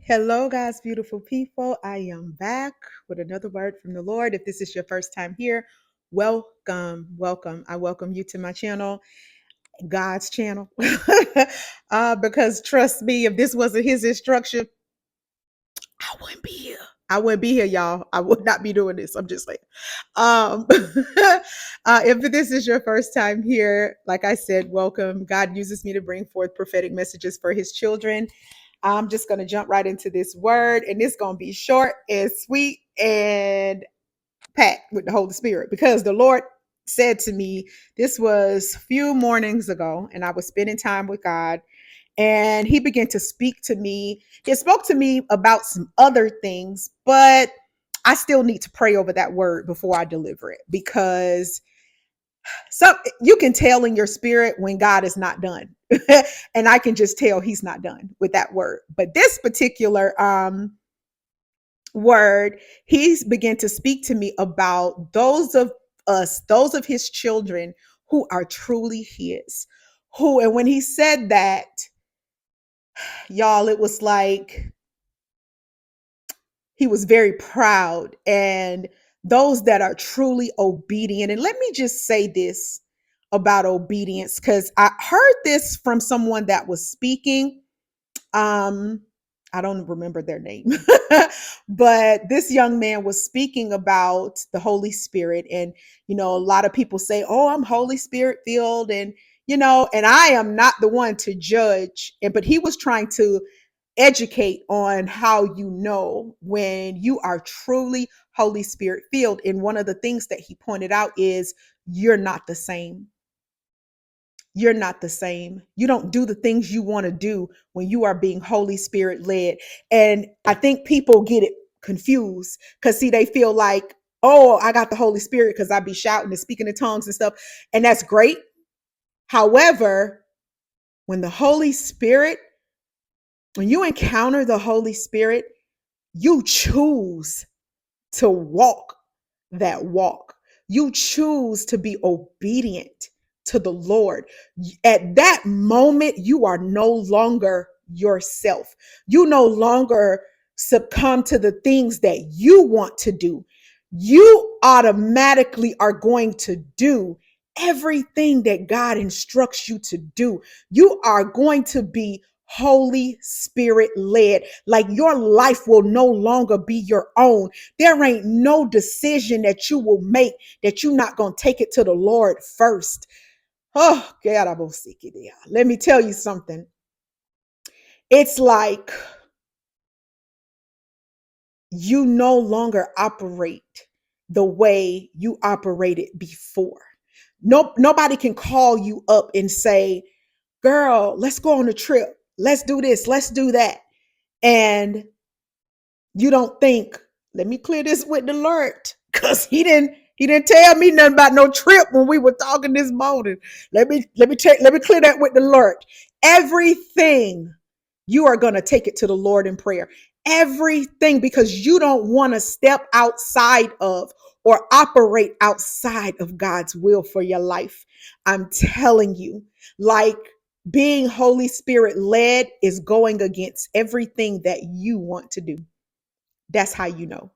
Hello, God's beautiful people. I am back with another word from the Lord. If this is your first time here, welcome, welcome. I welcome you to my channel, God's channel. Because trust me, if this wasn't His instruction, I wouldn't be here. I wouldn't be here, y'all. I would not be doing this. I'm just saying. Um, if this is your first time here, like I said, welcome. God uses me to bring forth prophetic messages for His children. I'm just going to jump right into this word, and it's going to be short and sweet and packed with the Holy Spirit because the Lord said to me, this was a few mornings ago, and I was spending time with God, and He began to speak to me. He spoke to me about some other things, but I still need to pray over that word before I deliver it because you can tell in your spirit when God is not done. And I can just tell He's not done with that word. But this particular word, He's began to speak to me about those of us, those of His children who are truly His. And when He said that, y'all, it was like He was very proud, and those that are truly obedient. And let me just say this about obedience, because I heard this from someone that was speaking. Um, I don't remember their name, but this young man was speaking about the Holy Spirit. And, a lot of people say, oh, I'm Holy Spirit filled. And, and I am not the one to judge. But he was trying to educate on how you know when you are truly Holy Spirit filled. And one of the things that he pointed out is you're not the same. You're not the same. You don't do the things you want to do when you are being Holy Spirit led. And I think people get it confused because, see, they feel like, oh, I got the Holy Spirit because I be shouting and speaking in tongues and stuff. And that's great. However, when you encounter the Holy Spirit, you choose to walk that walk. You choose to be obedient to the Lord. At that moment, you are no longer yourself. You no longer succumb to the things that you want to do. You automatically are going to do everything that God instructs you to do. You are going to be Holy Spirit led. Like your life will no longer be your own. There ain't no decision that you will make that you're not going to take it to the Lord first. Oh, God, let me tell you something. It's like you no longer operate the way you operated before. Nobody can call you up and say, girl, let's go on a trip. Let's do this. Let's do that. And you don't think, let me clear this with the Lord, because he didn't tell me nothing about no trip when we were talking this morning. Let me clear that with the Lord. Everything, you are going to take it to the Lord in prayer. Everything, because you don't want to step outside of or operate outside of God's will for your life. I'm telling you, like, being Holy Spirit led is going against everything that you want to do. That's how you know.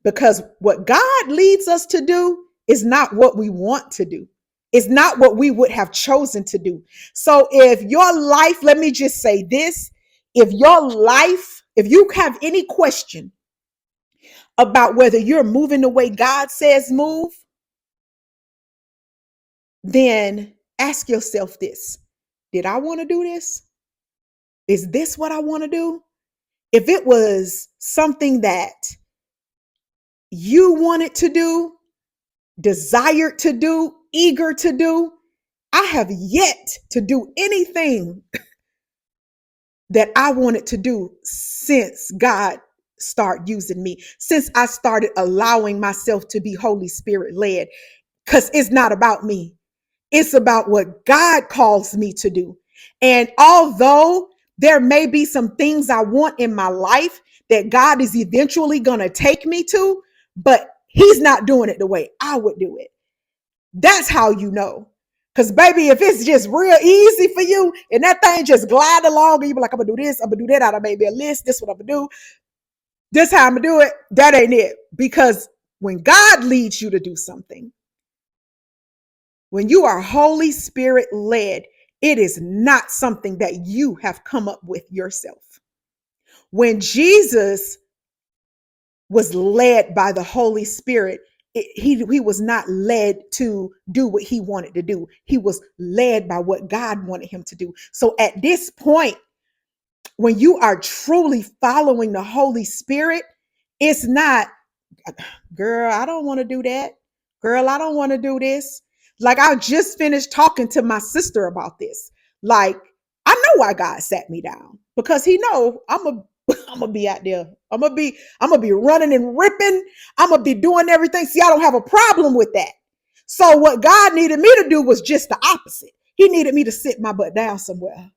Because what God leads us to do is not what we want to do. It's not what we would have chosen to do. So if your life, let me just say this, if you have any question about whether you're moving the way God says move, then ask yourself this. Did I want to do this? Is this what I want to do? If it was something that you wanted to do, desired to do, eager to do, I have yet to do anything that I wanted to do since God started using me, since I started allowing myself to be Holy Spirit led, because it's not about me. It's about what God calls me to do. And although there may be some things I want in my life that God is eventually going to take me to, but He's not doing it the way I would do it. That's how you know. Because, baby, if it's just real easy for you and that thing just glide along and you be like, I'm going to do this, I'm going to do that, I made me a list, this is what I'm going to do, this how I'm going to do it, that ain't it. Because when God leads you to do something, when you are Holy Spirit led, it is not something that you have come up with yourself. When Jesus was led by the Holy Spirit, he was not led to do what he wanted to do. He was led by what God wanted him to do. So at this point, when you are truly following the Holy Spirit, it's not, girl, I don't want to do that. Girl, I don't want to do this. Like, I just finished talking to my sister about this. Like, I know why God sat me down, because he know I'm gonna be out there. I'm gonna be running and ripping. I'm gonna be doing everything. See, I don't have a problem with that. So what God needed me to do was just the opposite. He needed me to sit my butt down somewhere.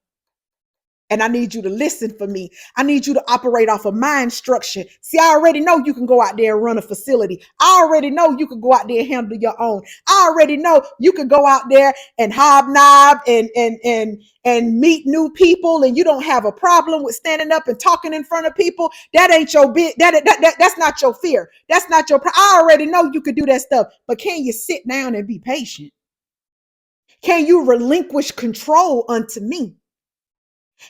And I need you to listen for me. I need you to operate off of my instruction. See, I already know you can go out there and run a facility. I already know you can go out there and handle your own. I already know you can go out there and hobnob and meet new people, and you don't have a problem with standing up and talking in front of people. That ain't your bit. That's not your fear. That's not your. I already know you could do that stuff. But can you sit down and be patient? Can you relinquish control unto me?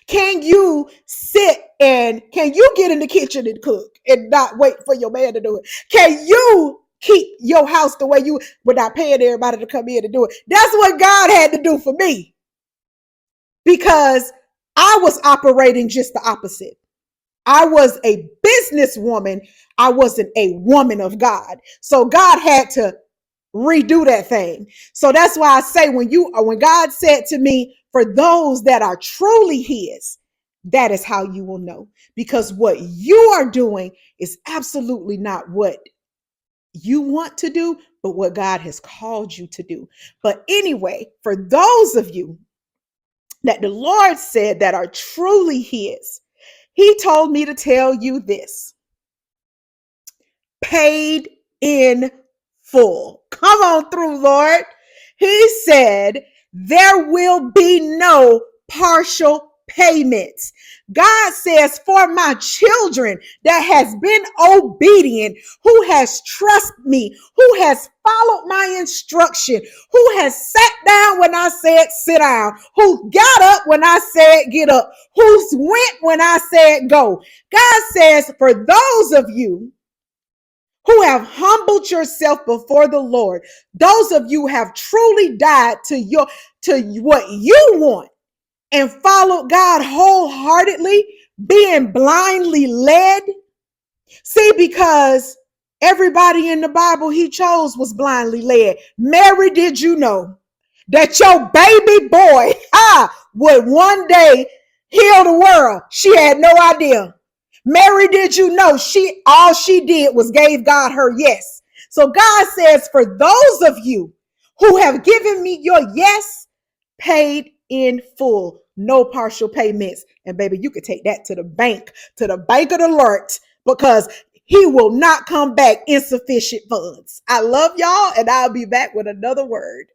Can you sit and can you get in the kitchen and cook and not wait for your man to do it? Can you keep your house the way you without paying everybody to come in and do it? That's what God had to do for me, because I was operating just the opposite. I was a businesswoman. I wasn't a woman of God. So God had to redo that thing. So that's why I say when God said to me, for those that are truly his, that is how you will know. Because what you are doing is absolutely not what you want to do, but what God has called you to do. But anyway, for those of you that the Lord said that are truly his, he told me to tell you this: paid in full. Come on through, Lord. He said there will be no partial payments. God says, for my children that has been obedient, who has trusted me, who has followed my instruction, who has sat down when I said sit down, who got up when I said get up, who's went when I said go. God says, for those of you who have humbled yourself before the Lord, those of you have truly died to what you want and followed God wholeheartedly, being blindly led. See, because everybody in the Bible he chose was blindly led. Mary, did you know that your baby boy would one day heal the world? She had no idea. Mary, did you know all she did was gave God her yes? So God says, for those of you who have given me your yes, paid in full, no partial payments. And baby, you could take that to the bank of the Lord, because he will not come back insufficient funds. I love y'all, and I'll be back with another word.